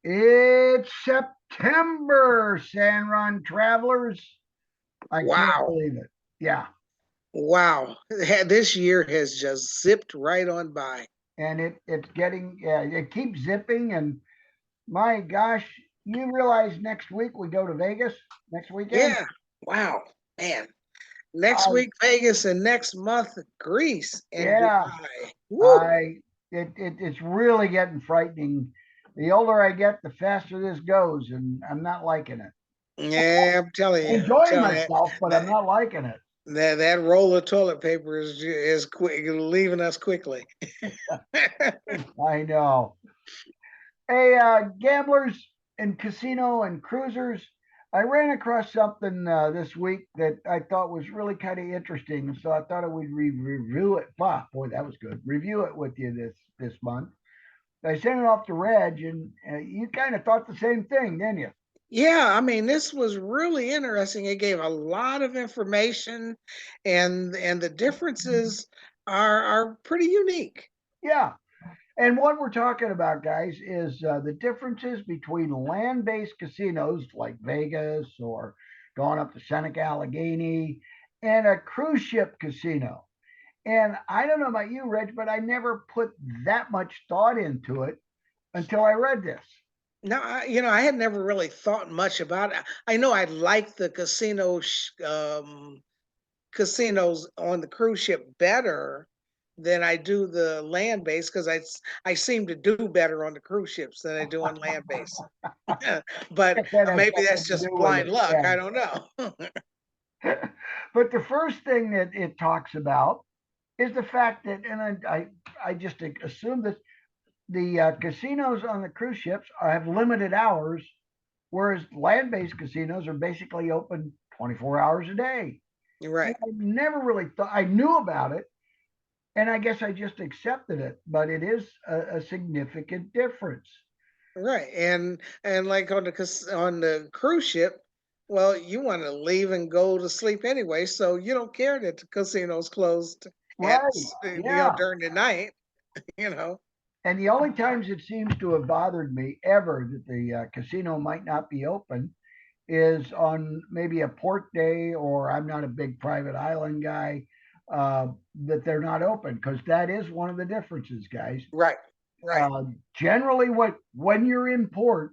It's September, San Run travelers. I can't Wow. believe it. Yeah. Wow. This year has just zipped right on by. And it's getting, yeah, it keeps zipping. And my gosh, you realize next week we go to Vegas next weekend? Yeah. Wow. Man. Next I, week, Vegas, and next month, Greece and yeah, Dubai. Woo. I, it's really getting frightening. The older I get, the faster this goes, and I'm not liking it. Yeah, I'm telling you. I'm Enjoying telling you. myself, but I'm That, not liking it. that roll of toilet paper is quick, leaving us quickly. I know. Hey, gamblers and casino and cruisers, I ran across something this week that I thought was really kind of interesting. So I thought I would review it. Wow, boy, that was good. Review it with you this month. I sent it off to Reg, and you kind of thought the same thing, didn't you? Yeah, I mean, this was really interesting. It gave a lot of information, and the differences are pretty unique. Yeah. And what we're talking about, guys, is the differences between land based casinos like Vegas or going up to Seneca Allegheny and a cruise ship casino. And I don't know about you, Reg, but I never put that much thought into it until I read this. No, I had never really thought much about it. I know I like the casinos on the cruise ship better than I do the land base because I seem to do better on the cruise ships than I do on land base. But That has maybe that's nothing to just do with blind it. luck. I Yeah. don't know. But the first thing that it talks about is the fact that, and I just assume that the casinos on the cruise ships have limited hours, whereas land-based casinos are basically open 24 hours a day. You're And right. I never really thought I knew about it, and I guess I just accepted it. But it is a significant difference. Right. And like on on the cruise ship, well, you want to leave and go to sleep anyway, so you don't care that the casino's closed Right? Yeah. during the night, you know. And the only times it seems to have bothered me ever that the casino might not be open is on maybe a port day, or I'm not a big private island guy, that they're not open, because that is one of the differences, guys. Right. Right. Generally, when you're in port,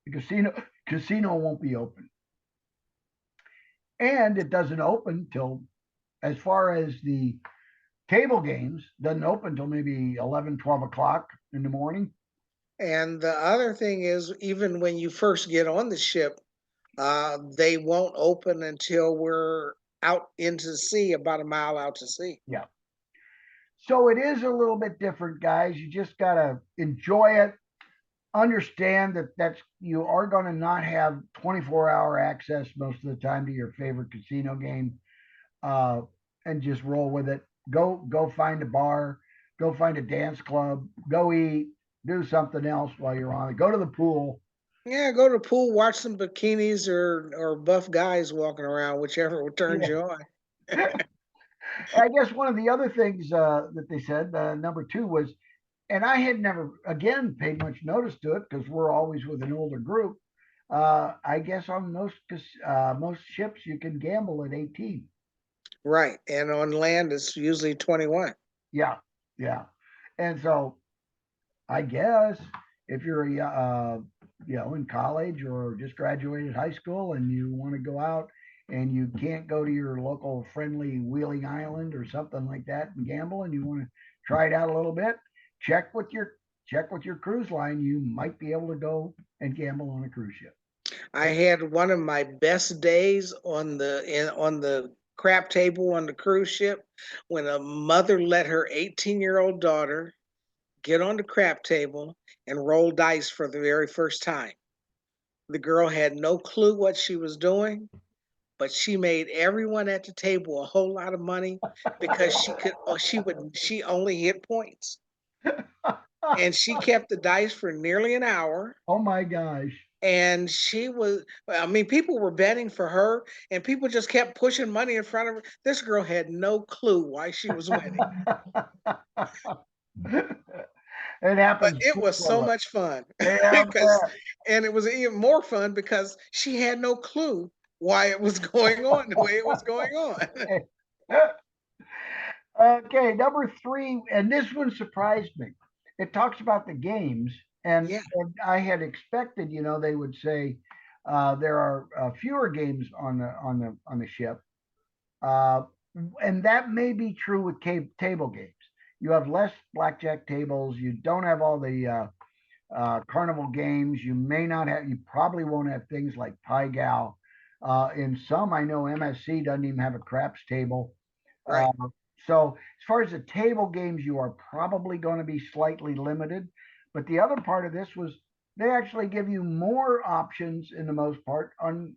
the casino won't be open, and it doesn't open till, as far as the table games, doesn't open till maybe 11, 12 o'clock in the morning. And the other thing is, even when you first get on the ship, they won't open until we're out into sea, about a mile out to sea. Yeah. So it is a little bit different, guys. You just gotta enjoy it. Understand that you are going to not have 24-hour access most of the time to your favorite casino game, uh, and just roll with it. Go find a bar, go find a dance club, go eat, do something else while you're on it. Go to the pool. Yeah, go to the pool, watch some bikinis or buff guys walking around, whichever turns Yeah. you on. I guess one of the other things that they said, number two, was, and I had never again paid much notice to it because we're always with an older group. I guess on most ships you can gamble at 18. Right. And on land, it's usually 21. Yeah, yeah. And so I guess if you're in college or just graduated high school and you want to go out and you can't go to your local friendly Wheeling Island or something like that and gamble, and you want to try it out a little bit, check with your check with your cruise line. You might be able to go and gamble on a cruise ship. I had one of my best days on the crap table on the cruise ship when a mother let her 18-year-old daughter get on the crap table and roll dice for the very first time. The girl had no clue what she was doing, but she made everyone at the table a whole lot of money because she only hit points. And she kept the dice for nearly an hour. Oh my gosh. And I mean, people were betting for her, and people just kept pushing money in front of her. This girl had no clue why she was winning. It But happens it was so frequently. much fun Yeah, because and it was even more fun because she had no clue why it was going on the way it was going on. I bet. Okay, number three, and this one surprised me. It talks about the games, Yeah. and I had expected, they would say there are fewer games on the ship, uh, and that may be true with table games. You have less blackjack tables. You don't have all the carnival games. You may not have. You probably won't have things like Pai Gow. In some, I know MSC doesn't even have a craps table. Right. Uh, so as far as the table games, you are probably going to be slightly limited. But the other part of this was they actually give you more options in the most part on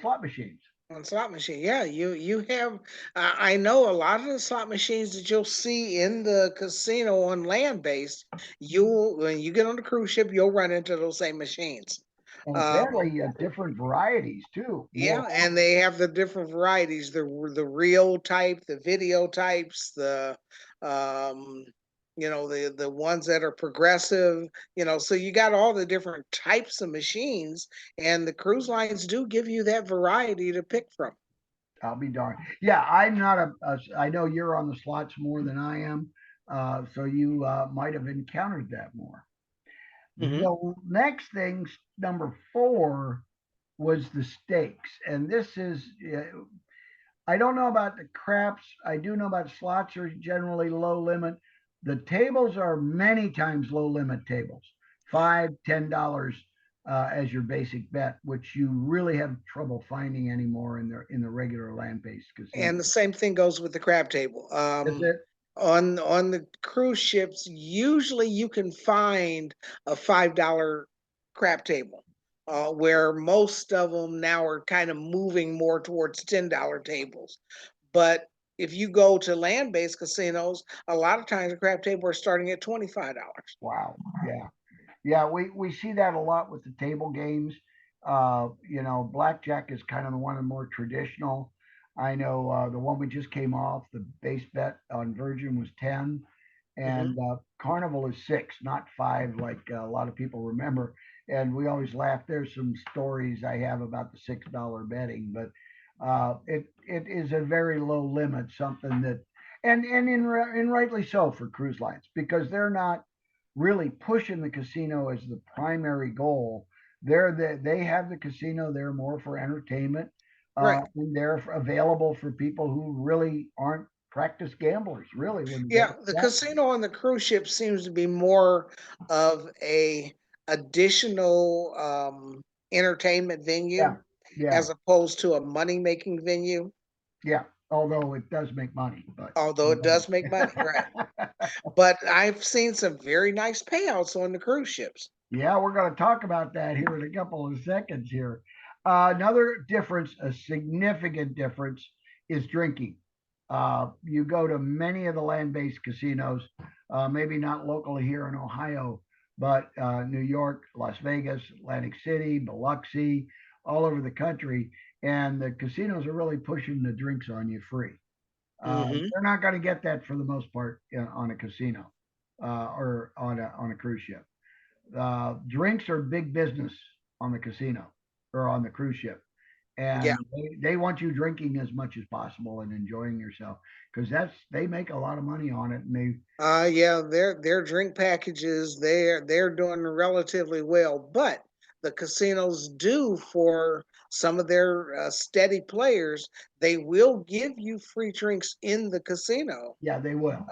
slot machines. On slot machine, yeah, you have. I know a lot of the slot machines that you'll see in the casino on land based. You when you get on the cruise ship, you'll run into those same machines. And Um, apparently different varieties too. More. yeah, and they have the different varieties, the real type, the video types, the um, the ones that are progressive. So you got all the different types of machines, and the cruise lines do give you that variety to pick from. I'll be darned. Yeah, I'm not I know you're on the slots more than I am, so you might have encountered that more. Hmm. The next thing, number four, was the stakes, and this is I don't know about the craps. I do know about slots are generally low limit. The tables are many times low limit tables, $5, $10 as your basic bet, which you really have trouble finding anymore in the regular land based casino. And the same thing goes with the crab table. Is it? On the cruise ships, usually you can find a $5 crab table, where most of them now are kind of moving more towards $10 tables. But if you go to land-based casinos, a lot of times the crab table are starting at $25. Wow. Yeah. Yeah, we see that a lot with the table games. Blackjack is kind of one of the more traditional. I know the one we just came off, the base bet on Virgin was 10, Hmm. and Carnival is 6, not 5, like a lot of people remember. And we always laugh. There's some stories I have about the $6 betting, but it is a very low limit, something that, and rightly so for cruise lines because they're not really pushing the casino as the primary goal. They have the casino there more for entertainment, Right. and they're available for people who really aren't practice gamblers. Really, when you get Yeah, it the that, casino on the cruise ship seems to be more of a additional entertainment yeah, venue yeah, as opposed to a money-making venue, yeah. Although it does make money, but although it does make money, right? But I've seen some very nice payouts on the cruise ships. yeah, we're going to talk about that here in a couple of seconds here. Another difference, a significant difference, is drinking. You go to many of the land-based casinos, maybe not locally here in Ohio, but New York, Las Vegas, Atlantic City, Biloxi, all over the country, and the casinos are really pushing the drinks on you free. Hmm. They're not going to get that for the most part on a casino or on a cruise ship. Drinks are big business on the casino or on the cruise ship. Yeah. And they want you drinking as much as possible and enjoying yourself because they make a lot of money on it. And Yeah, their drink packages, they're doing relatively well, but the casinos do for some of their steady players, they will give you free drinks in the casino. yeah, they will.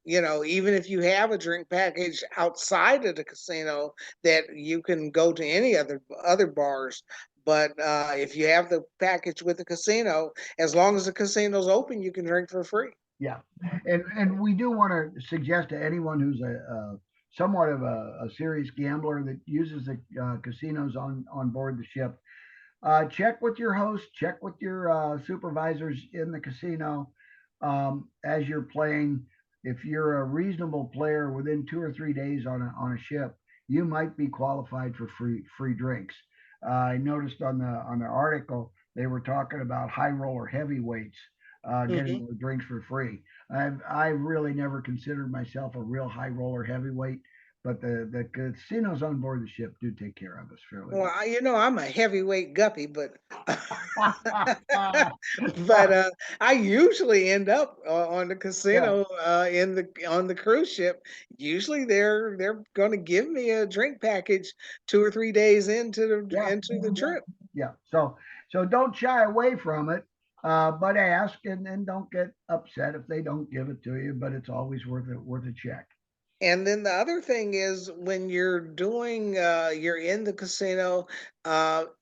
Even if you have a drink package outside of the casino, that you can go to any other bars. But if you have the package with the casino, as long as the casino's open, you can drink for free. Yeah. And we do want to suggest to anyone who's a somewhat of a serious gambler that uses the casinos on board the ship. Check with your host, check with your supervisors in the casino as you're playing. If you're a reasonable player within 2 or 3 days on a ship, you might be qualified for free drinks. I noticed on the article they were talking about high roller heavyweights. getting Hmm. those drinks for free. I really never considered myself a real high roller heavyweight, but the casinos on board the ship do take care of us fairly Well, well. I'm a heavyweight guppy, but but I usually end up on the Yeah, casino in the on the cruise ship. Usually they're going to give me a drink package 2 or 3 days yeah, into the yeah, trip. yeah. So don't shy away from it, but ask and don't get upset if they don't give it to you. But it's always worth a check. And then the other thing is when you're in the casino,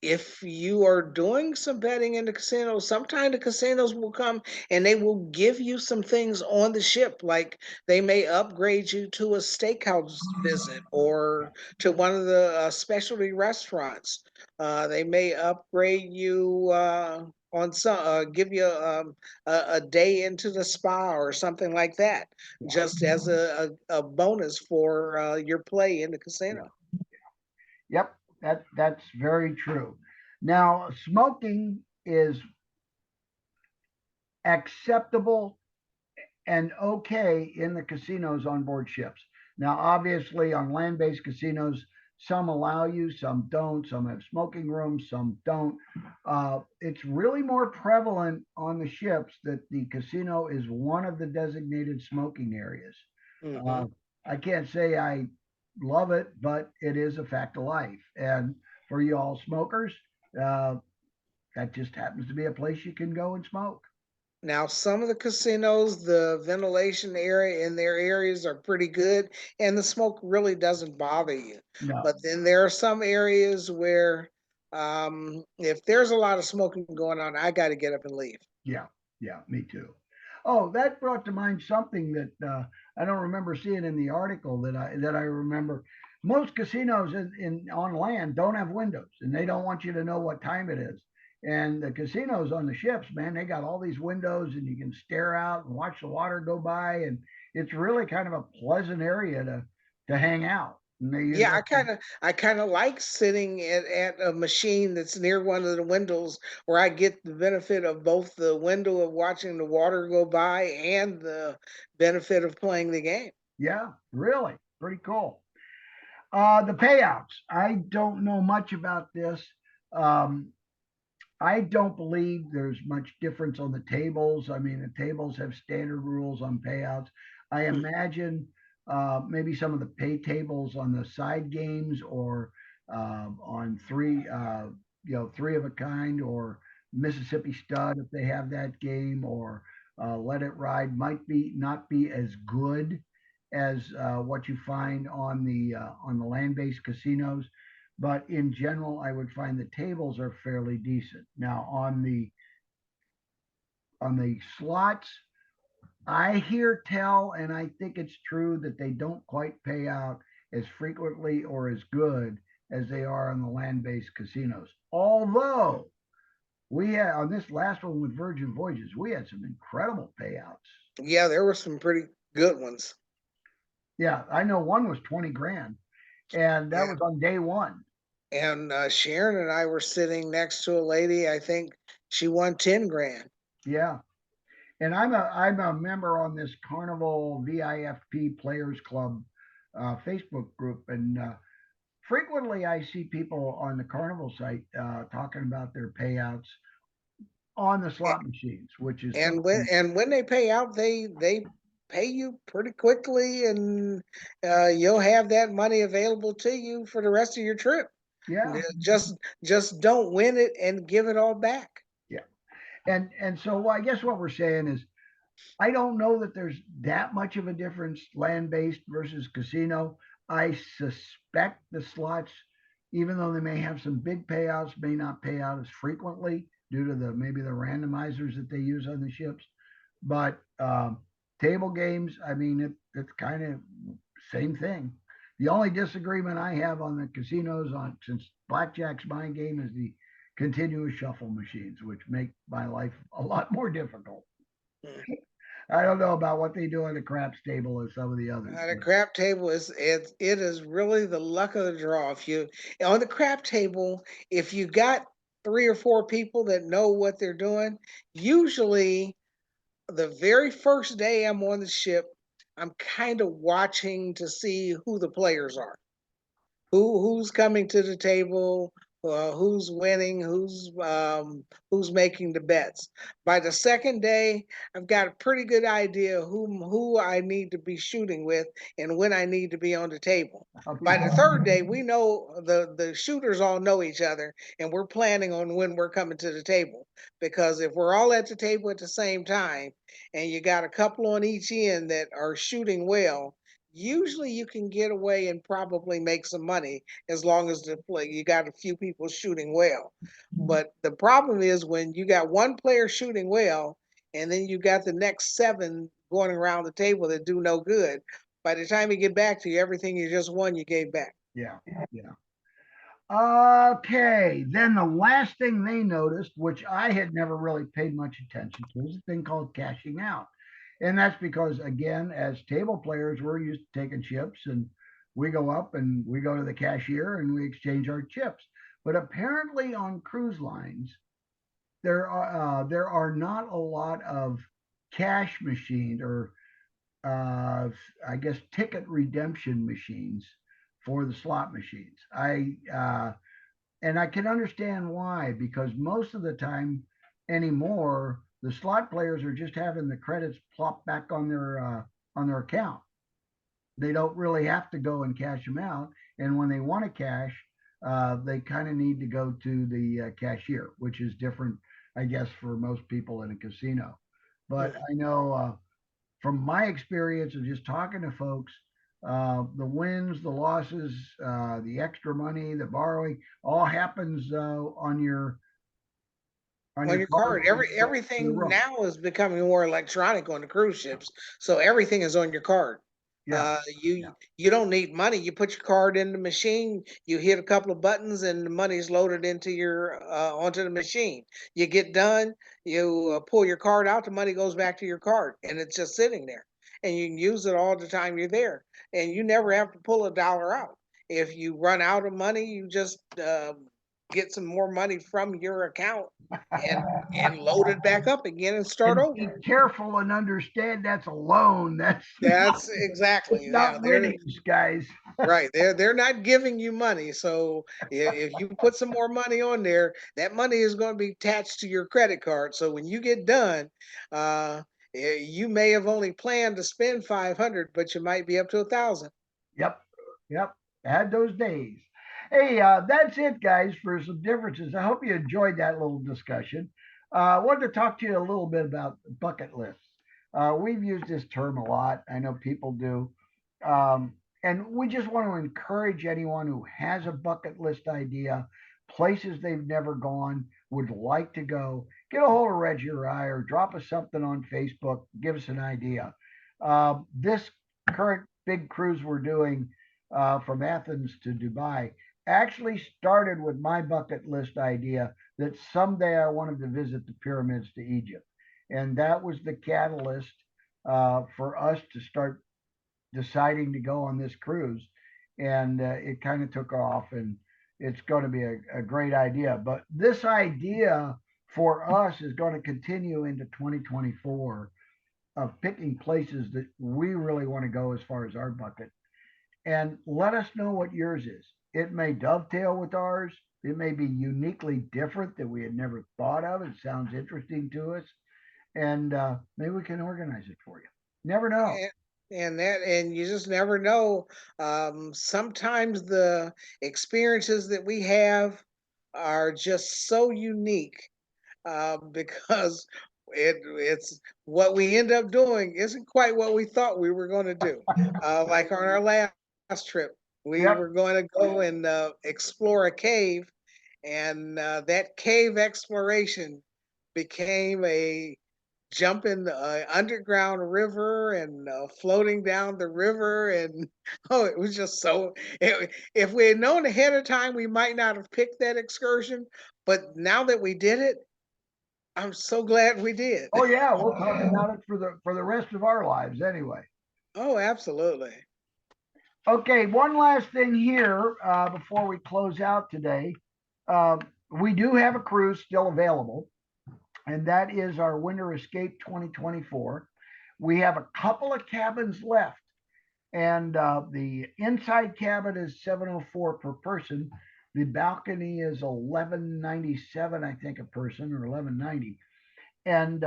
if you are doing some betting in the casino, sometimes the casinos will come and they will give you some things on the ship. Like they may upgrade you to a steakhouse visit or to one of the specialty restaurants. They may upgrade you on some, give you a day into the spa or something like that Yeah, just as a bonus for your play in the yeah. casino. Yep, that's very true. Now, smoking is acceptable and okay in the casinos on board ships. Now, obviously, on land-based casinos, some allow you, some don't. Some have smoking rooms, some don't. It's really more prevalent on the ships that the casino is one of the designated smoking areas. Hmm. Uh, I can't say I love it, but it is a fact of life. And for you all smokers, uh, that just happens to be a place you can go and smoke. Now, some of the casinos, the ventilation area in their areas are pretty good, and the smoke really doesn't bother you. No, But then there are some areas where, if there's a lot of smoking going on, I got to get up and leave. yeah, yeah, me too. Oh, that brought to mind something that I don't remember seeing in the article that I remember. Most casinos in on land don't have windows, and they don't want you to know what time it is. And the casinos on the ships, man, they got all these windows, and you can stare out and watch the water go by, and it's really kind of a pleasant area to hang out. And they use Yeah, that. I kind of like sitting at a machine that's near one of the windows where I get the benefit of both the window of watching the water go by and the benefit of playing the game. Yeah, really, pretty cool. The payouts. I don't know much about this. Um, I don't believe there's much difference on the tables. I mean, the tables have standard rules on payouts. I imagine maybe some of the pay tables on the side games or on three of a kind or Mississippi Stud if they have that game or Let It Ride might be not be as good as what you find on the land-based casinos, but in general, I would find the tables are fairly decent. Now on the slots, I hear tell, and I think it's true that they don't quite pay out as frequently or as good as they are on the land-based casinos. Although we had on this last one with Virgin Voyages, we had some incredible payouts. Yeah, there were some pretty good ones. Yeah, I know one was 20 grand, and that Yeah. was on day one. And Sharon and I were sitting next to a lady, I think she won 10 grand. Yeah. And I'm a member on this Carnival VIFP Players Club Facebook group, and frequently I see people on the Carnival site talking about their payouts on the slot machines, which is something. And when they pay out, they pay you pretty quickly, and you'll have that money available to you for the rest of your trip. Yeah, Just don't win it and give it all back. yeah. And so I guess what we're saying is I don't know that there's that much of a difference land based versus casino. I suspect the slots, even though they may have some big payouts, may not pay out as frequently due to the maybe the randomizers that they use on the ships. But table games, I mean, it's kind of same thing. The only disagreement I have on the casinos on since blackjack's my game is the continuous shuffle machines, which make my life a lot more difficult. Mm. I don't know about what they do on the craps table or some of the others, The but crap table it is really the luck of the draw. If you on the crap table, if you got 3 or 4 people that know what they're doing, usually The very first day I'm on the ship, I'm kind of watching to see who the players are, who's coming to the table, who's winning, who's making the bets. By the second day, I've got a pretty good idea who I need to be shooting with and when I need to be on the table. By the Okay. third day, we know the shooters all know each other, and we're planning on when we're coming to the table. Because if we're all at the table at the same time, and you got a couple on each end that are shooting well, usually you can get away and probably make some money as long as you got a few people shooting well. But the problem is when you got one player shooting well and then you got the next seven going around the table that do no good. By the time you get back to you, everything you just won, you gave back. Yeah. Yeah. Okay. Then the last thing they noticed, which I had never really paid much attention to, is a thing called cashing out. And that's because, again, as table players, we're used to taking chips and we go up and we go to the cashier and we exchange our chips. But apparently on cruise lines, there are not a lot of cash machines or uh, I guess ticket redemption machines for the slot machines. And I can understand why, because most of the time anymore, the slot players are just having the credits plop back on their account. They don't really have to go and cash them out. And when they want to cash, they kind of need to go to the cashier, which is different, I guess, for most people in a casino. But Mhm. I know from my experience of just talking to folks, the wins, the losses, the extra money, the borrowing, all happens on On your your card card, when you go to the everything room. now is becoming more electronic on the cruise ships, so everything is on your card. Yeah, yeah, You don't need money. You put your card in the machine, you hit a couple of buttons, and the money's loaded into your onto the machine. You get done, you pull your card out, the money goes back to your card, and it's just sitting there, and you can use it all the time you're there, and you never have to pull a dollar out. If you run out of money, you just get some more money from your account and load it back up again and start and over. be careful and understand that's a loan. That's not, That's exactly, it's yeah. not winnings, guys. Right. They're not giving you money. So if you put some more money on there, that money is going to be attached to your credit card. So when you get done, you may have only planned to spend 500, but you might be up to 1,000. Yep, yep. Had those days. Hey, that's it, guys, for some differences. I hope you enjoyed that little discussion. I wanted to talk to you a little bit about bucket lists. We've used this term a lot. I know people do. And we just want to encourage anyone who has a bucket list idea, places they've never gone, would like to go, get a hold of Reggie or I, or drop us something on Facebook, give us an idea. This current big cruise we're doing from Athens to Dubai actually started with my bucket list idea that someday I wanted to visit the pyramids to Egypt. And that was the catalyst for us to start deciding to go on this cruise. And it kind of took off, and it's going to be a great idea. But this idea for us is going to continue into 2024 of picking places that we really want to go as far as our bucket, and let us know what yours is. It may dovetail with ours. It may be uniquely different that we had never thought of. It sounds interesting to us, and maybe we can organize it for you. Never know. And, and you just never know. Sometimes the experiences that we have are just so unique because it's what we end up doing isn't quite what we thought we were going to do. Like on our last trip, we Yep. were going to go and explore a cave, and that cave exploration became a jump in the underground river and floating down the river and oh it was just so if we had known ahead of time we might not have picked that excursion, but now that we did it, I'm so glad we did. Oh yeah, we'll talk about it for the rest of our lives anyway. Oh, absolutely. Okay, one last thing here before we close out today. Uh, we do have a cruise still available. and that is our Winter Escape 2024. We have a couple of cabins left, and the inside cabin is 704 per person. The balcony is 1197, I think, a person, or 1190, and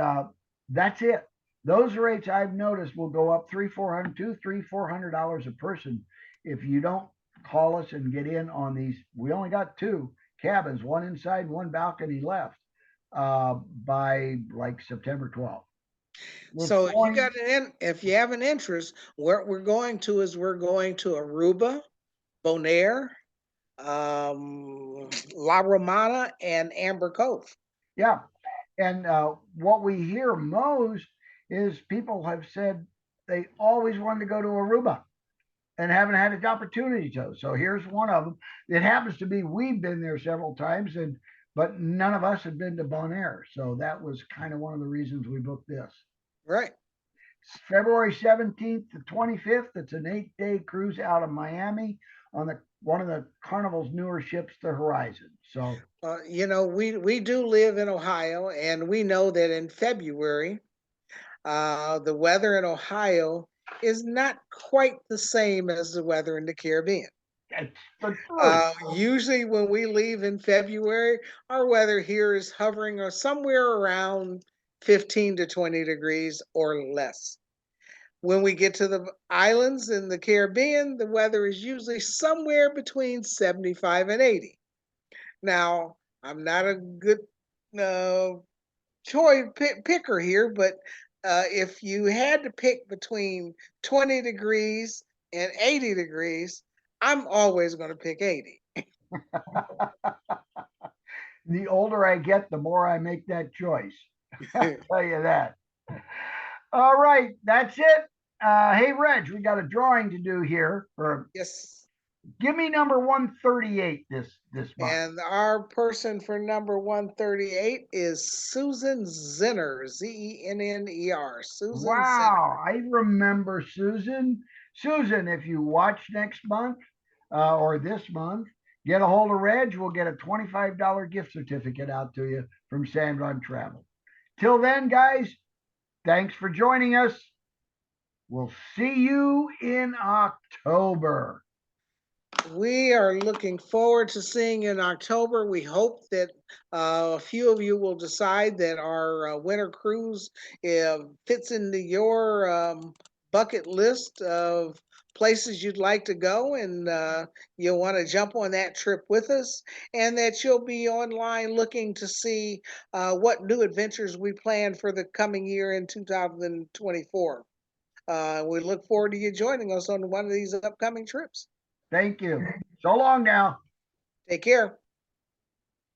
that's it. Those rates I've noticed will go up $300-$400 a person if you don't call us and get in on these. We only got two cabins, one inside, one balcony left by like September 12th. It's So if you going, got if you have an interest, where we're going to is we're going to Aruba, Bonaire, La Romana, and Amber Cove. yeah. And what we hear most is people have said they always wanted to go to Aruba and haven't had an opportunity to. So here's one of them. It happens to be we've been there several times, and but none of us had been to Bonaire, so that was kind of one of the reasons we booked this. Right. February 17th to 25th. It's an 8-day cruise out of Miami on the one of the Carnival's newer ships, the Horizon. So we do live in Ohio, and we know that in February, the weather in Ohio is not quite the same as the weather in the Caribbean. that's the truth. Usually, when we leave in February, our weather here is hovering or somewhere around 15 to 20 degrees or less. When we get to the islands in the Caribbean, the weather is usually somewhere between 75 and 80. Now, I'm not a good uh, picker here, but if you had to pick between 20 degrees and 80 degrees, I'm always going to pick 80. The older I get, the more I make that choice. I'll tell you that. All right, that's it. Hey, Reg, we got a drawing to do here. Or Yes. give me number 138 this month. And our person for number 138 is Susan Zenner, Zenner. Susan Zenner. Wow, I remember Susan. Susan, if you watch next month or this month, get a hold of Reg. We'll get a $25 gift certificate out to you from Sandron Travel. Till then, guys, thanks for joining us. We'll see you in October. We are looking forward to seeing you in October. We hope that a few of you will decide that our winter cruise fits into your bucket list of places you'd like to go, and you'll want to jump on that trip with us, and that you'll be online looking to see what new adventures we plan for the coming year in 2024. We look forward to you joining us on one of these upcoming trips. Thank you. So long now. Take care.